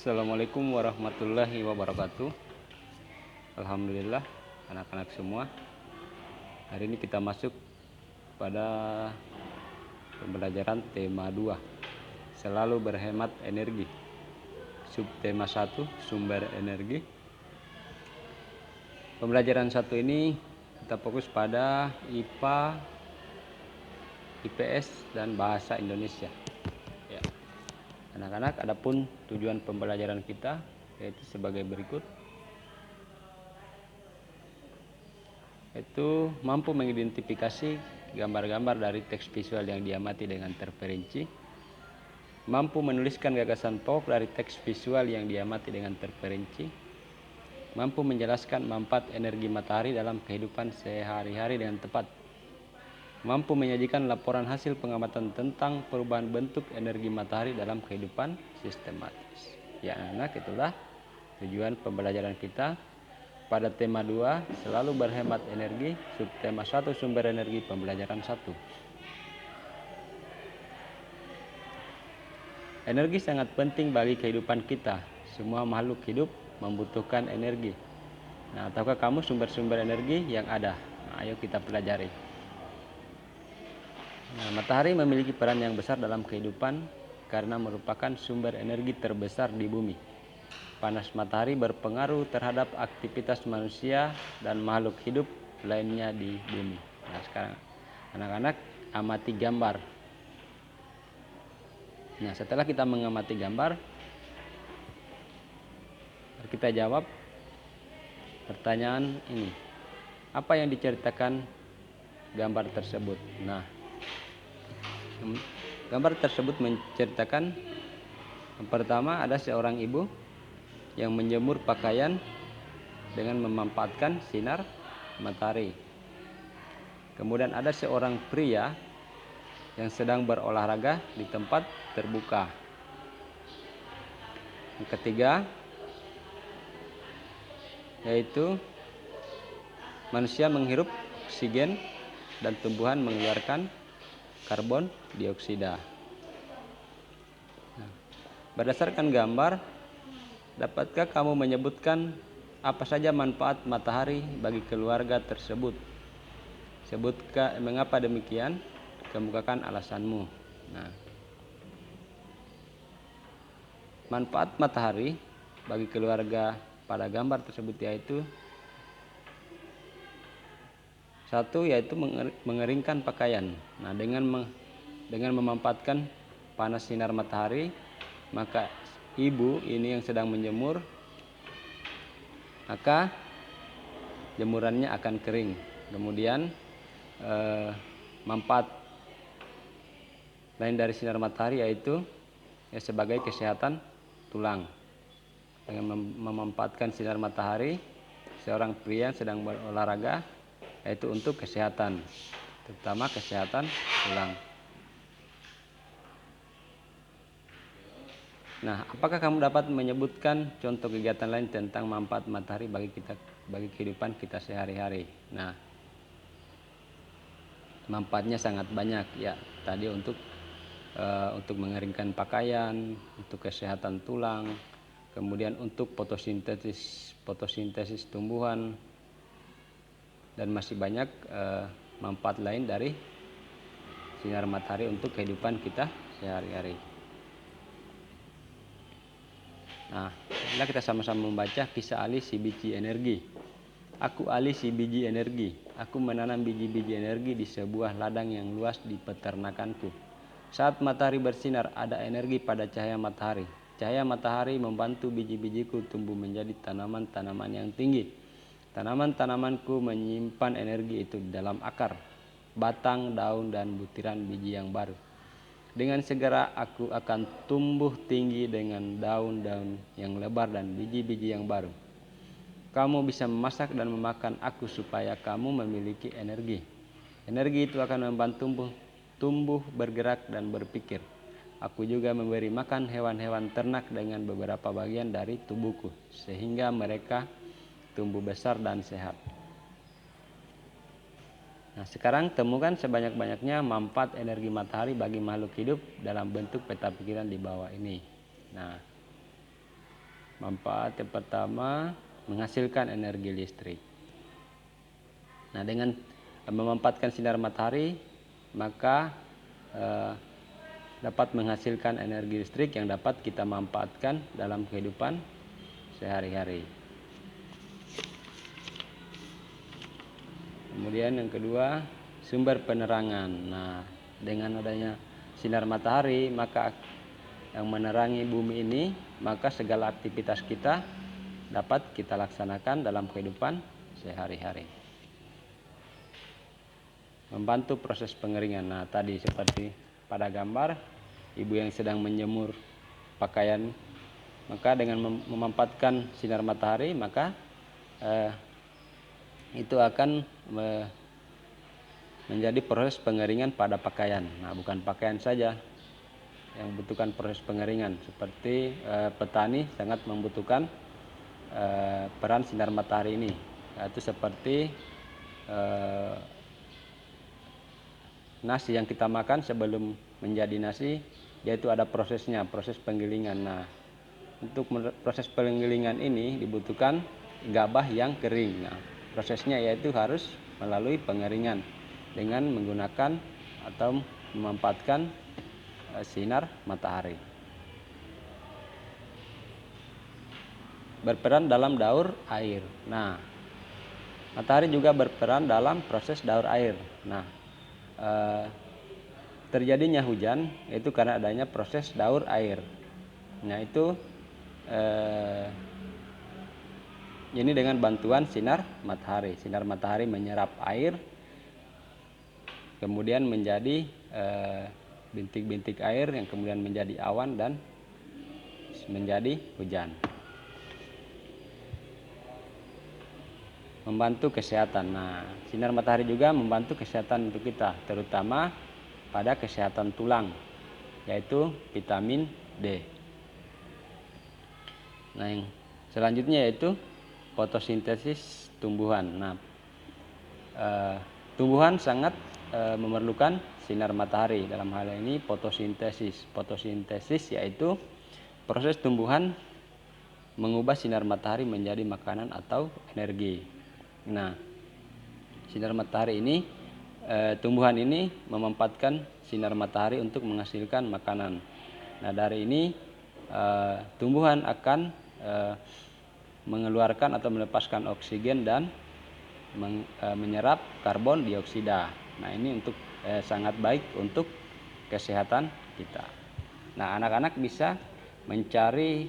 Assalamualaikum warahmatullahi wabarakatuh. Alhamdulillah anak-anak semua. Hari ini kita masuk pada pembelajaran tema 2, selalu berhemat energi. Subtema 1, sumber energi. Pembelajaran 1 ini kita fokus pada IPA, IPS dan bahasa Indonesia. Ya. Anak-anak, adapun tujuan pembelajaran kita yaitu sebagai berikut, yaitu mampu mengidentifikasi gambar-gambar dari teks visual yang diamati dengan terperinci, mampu menuliskan gagasan pokok dari teks visual yang diamati dengan terperinci, mampu menjelaskan manfaat energi matahari dalam kehidupan sehari-hari dengan tepat, mampu menyajikan laporan hasil pengamatan tentang perubahan bentuk energi matahari dalam kehidupan sistematis. Ya anak-anak, itulah tujuan pembelajaran kita pada tema 2, selalu berhemat energi, subtema 1, sumber energi, pembelajaran 1. Energi sangat penting bagi kehidupan kita. Semua makhluk hidup membutuhkan energi. Nah, tahukah kamu sumber-sumber energi yang ada? Nah, ayo kita pelajari. Nah, matahari memiliki peran yang besar dalam kehidupan karena merupakan sumber energi terbesar di bumi. Panas matahari berpengaruh terhadap aktivitas manusia dan makhluk hidup lainnya di bumi. Nah, sekarang anak-anak amati gambar. Nah, setelah kita mengamati gambar, kita jawab pertanyaan ini. Apa yang diceritakan gambar tersebut? Nah, gambar tersebut menceritakan yang pertama, ada seorang ibu yang menjemur pakaian dengan memanfaatkan sinar matahari. Kemudian ada seorang pria yang sedang berolahraga di tempat terbuka. Yang ketiga, yaitu manusia menghirup oksigen dan tumbuhan mengeluarkan karbon dioksida. Nah, berdasarkan gambar, dapatkah kamu menyebutkan apa saja manfaat matahari bagi keluarga tersebut? Sebutkan mengapa demikian, kemukakan alasanmu. Nah, manfaat matahari bagi keluarga pada gambar tersebut yaitu satu, yaitu mengeringkan pakaian. Nah, dengan memanfaatkan panas sinar matahari, maka ibu ini yang sedang menjemur, maka jemurannya akan kering. Kemudian manfaat lain dari sinar matahari yaitu sebagai kesehatan tulang. Dengan memanfaatkan sinar matahari, seorang pria yang sedang berolahraga, yaitu untuk kesehatan, terutama kesehatan tulang. Nah, apakah kamu dapat menyebutkan contoh kegiatan lain tentang manfaat matahari bagi kehidupan kita sehari-hari? Nah, manfaatnya sangat banyak ya. Tadi untuk mengeringkan pakaian, untuk kesehatan tulang, kemudian untuk fotosintesis tumbuhan, dan masih banyak manfaat lain dari sinar matahari untuk kehidupan kita sehari-hari. Nah, marilah kita sama-sama membaca kisah Ali si biji energi. Aku Ali si biji energi. Aku menanam biji-biji energi di sebuah ladang yang luas di peternakanku. Saat matahari bersinar, ada energi pada cahaya matahari. Cahaya matahari membantu biji-bijiku tumbuh menjadi tanaman-tanaman yang tinggi. Tanaman-tanamanku menyimpan energi itu di dalam akar, batang, daun, dan butiran biji yang baru. Dengan segera aku akan tumbuh tinggi dengan daun-daun yang lebar dan biji-biji yang baru. Kamu bisa memasak dan memakan aku supaya kamu memiliki energi. Energi itu akan membantu tumbuh, bergerak, dan berpikir. Aku juga memberi makan hewan-hewan ternak dengan beberapa bagian dari tubuhku, sehingga mereka tumbuh besar dan sehat. Nah, sekarang temukan sebanyak-banyaknya manfaat energi matahari bagi makhluk hidup dalam bentuk peta pikiran di bawah ini. Nah, Manfaat yang pertama, menghasilkan energi listrik. Nah, dengan memanfaatkan sinar matahari, maka dapat menghasilkan energi listrik yang dapat kita manfaatkan dalam kehidupan sehari-hari. Kemudian yang kedua, sumber penerangan. Nah, dengan adanya sinar matahari, maka yang menerangi bumi ini, maka segala aktivitas kita dapat kita laksanakan dalam kehidupan sehari-hari. Membantu proses pengeringan. Nah, tadi seperti pada gambar ibu yang sedang menjemur pakaian, maka dengan memanfaatkan sinar matahari, maka itu akan menjadi proses pengeringan pada pakaian. Nah, bukan pakaian saja yang membutuhkan proses pengeringan, seperti petani sangat membutuhkan peran sinar matahari ini, yaitu seperti nasi yang kita makan sebelum menjadi nasi, yaitu ada prosesnya, proses penggilingan. Nah, untuk proses penggilingan ini dibutuhkan gabah yang kering. Nah, prosesnya yaitu harus melalui pengeringan dengan menggunakan atau memanfaatkan sinar matahari. Berperan dalam daur air. Nah, matahari juga berperan dalam proses daur air. Nah, terjadinya hujan itu karena adanya proses daur air. Nah, itu ini dengan bantuan sinar matahari. Sinar matahari menyerap air, kemudian menjadi bintik-bintik air yang kemudian menjadi awan dan menjadi hujan. Membantu kesehatan. Nah, sinar matahari juga membantu kesehatan untuk kita, terutama pada kesehatan tulang, yaitu vitamin D. Nah, yang selanjutnya yaitu fotosintesis tumbuhan. Nah, tumbuhan sangat memerlukan sinar matahari. Dalam hal ini fotosintesis. Fotosintesis yaitu proses tumbuhan mengubah sinar matahari menjadi makanan atau energi. Nah, sinar matahari ini, tumbuhan ini memanfaatkan sinar matahari untuk menghasilkan makanan. Nah, dari ini tumbuhan akan mengeluarkan atau melepaskan oksigen dan menyerap karbon dioksida. Nah, ini untuk sangat baik untuk kesehatan kita. Nah, anak-anak bisa mencari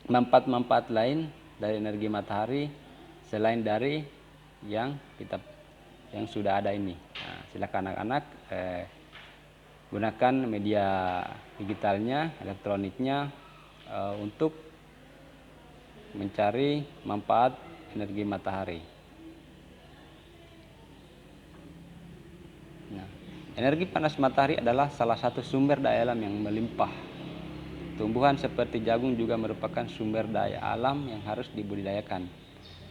manfaat-manfaat lain dari energi matahari selain dari yang sudah ada ini. Nah, silakan anak-anak gunakan media digitalnya, elektroniknya untuk mencari manfaat energi matahari. Nah, energi panas matahari adalah salah satu sumber daya alam yang melimpah. Tumbuhan seperti jagung juga merupakan sumber daya alam yang harus dibudidayakan.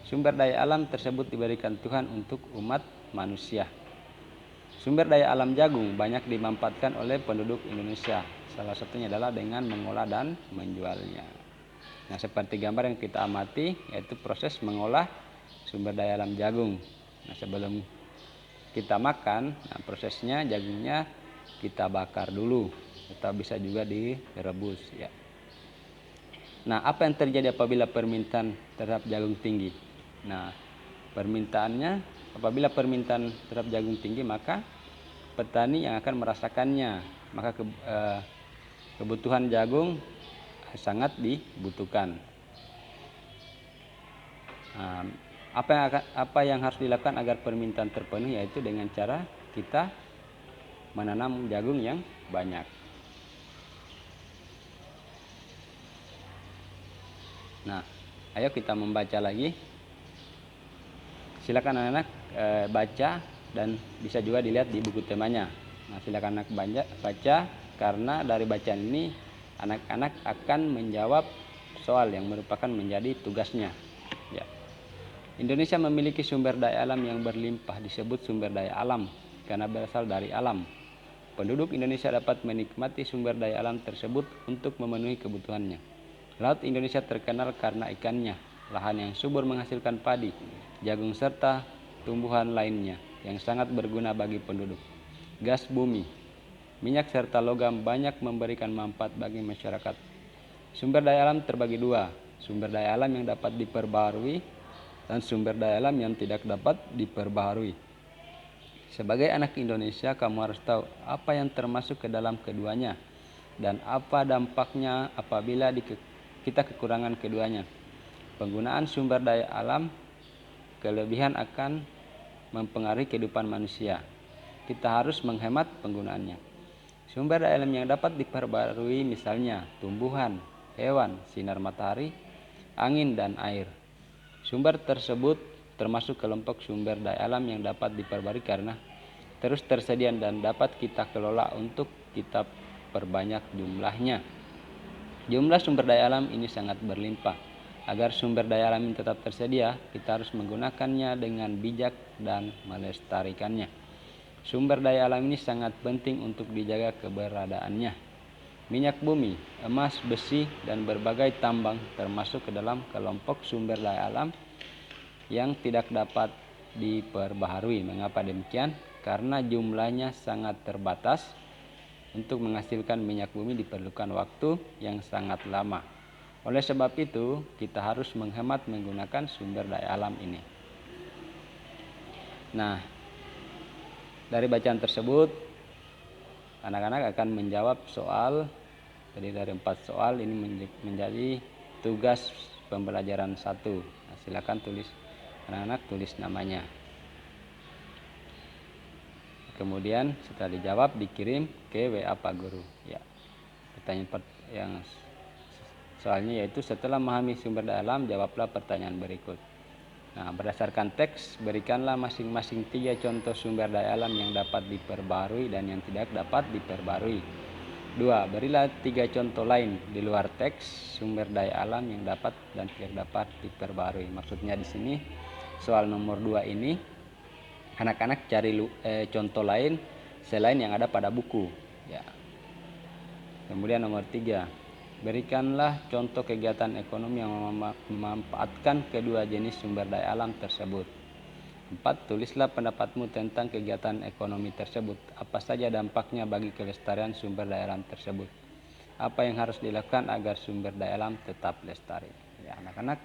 Sumber daya alam tersebut diberikan Tuhan untuk umat manusia. Sumber daya alam jagung banyak dimanfaatkan oleh penduduk Indonesia. Salah satunya adalah dengan mengolah dan menjualnya. Nah, seperti gambar yang kita amati, yaitu proses mengolah sumber daya alam jagung. Nah, sebelum kita makan, nah prosesnya jagungnya kita bakar dulu, atau bisa juga direbus, ya. Nah, apa yang terjadi apabila permintaan terhadap jagung tinggi? Nah, apabila permintaan terhadap jagung tinggi, maka petani yang akan merasakannya, maka kebutuhan jagung sangat dibutuhkan. Apa yang harus dilakukan agar permintaan terpenuhi, yaitu dengan cara kita menanam jagung yang banyak. Nah, ayo kita membaca lagi. Silakan anak-anak baca dan bisa juga dilihat di buku temanya. Nah, silakan anak baca, karena dari bacaan ini anak-anak akan menjawab soal yang merupakan menjadi tugasnya. Ya. Indonesia memiliki sumber daya alam yang berlimpah, disebut sumber daya alam karena berasal dari alam. Penduduk Indonesia dapat menikmati sumber daya alam tersebut untuk memenuhi kebutuhannya. Laut Indonesia terkenal karena ikannya, lahan yang subur menghasilkan padi, jagung serta tumbuhan lainnya yang sangat berguna bagi penduduk. Gas bumi, minyak serta logam banyak memberikan manfaat bagi masyarakat. Sumber daya alam terbagi dua, sumber daya alam yang dapat diperbaharui dan sumber daya alam yang tidak dapat diperbaharui. Sebagai anak Indonesia, kamu harus tahu apa yang termasuk ke dalam keduanya dan apa dampaknya apabila kita kekurangan keduanya. Penggunaan sumber daya alam kelebihan akan mempengaruhi kehidupan manusia. Kita harus menghemat penggunaannya. Sumber daya alam yang dapat diperbarui misalnya tumbuhan, hewan, sinar matahari, angin, dan air. Sumber tersebut termasuk kelompok sumber daya alam yang dapat diperbarui karena terus tersedia dan dapat kita kelola untuk kita perbanyak jumlahnya. Jumlah sumber daya alam ini sangat berlimpah. Agar sumber daya alam ini tetap tersedia, kita harus menggunakannya dengan bijak dan melestarikannya. Sumber daya alam ini sangat penting untuk dijaga keberadaannya. Minyak bumi, emas, besi, dan berbagai tambang termasuk ke dalam kelompok sumber daya alam yang tidak dapat diperbaharui. Mengapa demikian? Karena jumlahnya sangat terbatas. Untuk menghasilkan minyak bumi diperlukan waktu yang sangat lama. Oleh sebab itu, kita harus menghemat menggunakan sumber daya alam ini. Nah, dari bacaan tersebut, anak-anak akan menjawab soal. Jadi dari 4 soal ini menjadi tugas pembelajaran 1. Nah, silakan anak-anak tulis namanya. Kemudian setelah dijawab dikirim ke WA Pak Guru. Ya. Pertanyaan yang soalnya yaitu setelah memahami sumber daya alam, jawablah pertanyaan berikut. Nah, berdasarkan teks, berikanlah masing-masing 3 contoh sumber daya alam yang dapat diperbarui dan yang tidak dapat diperbarui. 2. Berilah 3 contoh lain di luar teks sumber daya alam yang dapat dan tidak dapat diperbarui. Maksudnya di sini soal nomor 2 ini anak-anak cari contoh lain selain yang ada pada buku. Ya. Kemudian nomor 3. Berikanlah contoh kegiatan ekonomi yang memanfaatkan kedua jenis sumber daya alam tersebut. 4. Tulislah pendapatmu tentang kegiatan ekonomi tersebut. Apa saja dampaknya bagi kelestarian sumber daya alam tersebut? Apa yang harus dilakukan agar sumber daya alam tetap lestari? Ya, anak-anak,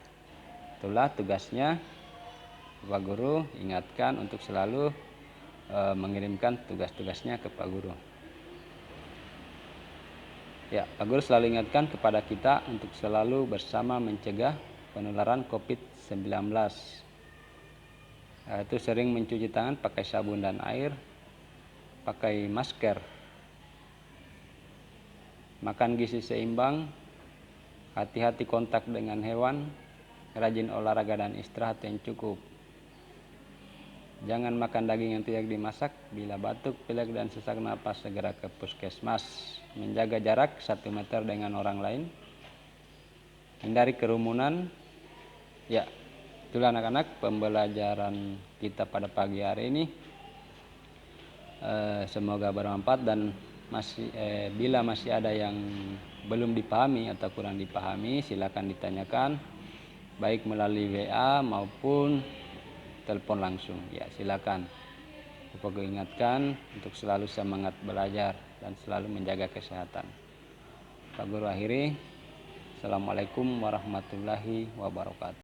itulah tugasnya. Pak Guru ingatkan untuk selalu mengirimkan tugas-tugasnya ke Pak Guru. Ya, Pak Guru selalu ingatkan kepada kita untuk selalu bersama mencegah penularan COVID-19. Itu sering mencuci tangan pakai sabun dan air, pakai masker, makan gizi seimbang, hati-hati kontak dengan hewan, rajin olahraga dan istirahat yang cukup. Jangan makan daging yang tidak dimasak. Bila batuk, pilek, dan sesak napas, segera ke puskesmas. Menjaga jarak 1 meter dengan orang lain. Hindari kerumunan. Ya, itulah anak-anak pembelajaran kita pada pagi hari ini. Semoga bermanfaat dan bila masih ada yang belum dipahami atau kurang dipahami, silakan ditanyakan baik melalui WA maupun telepon langsung. Ya, silakan. Aku ingatkan untuk selalu semangat belajar dan selalu menjaga kesehatan. Pak Guru akhiri. Assalamualaikum warahmatullahi wabarakatuh.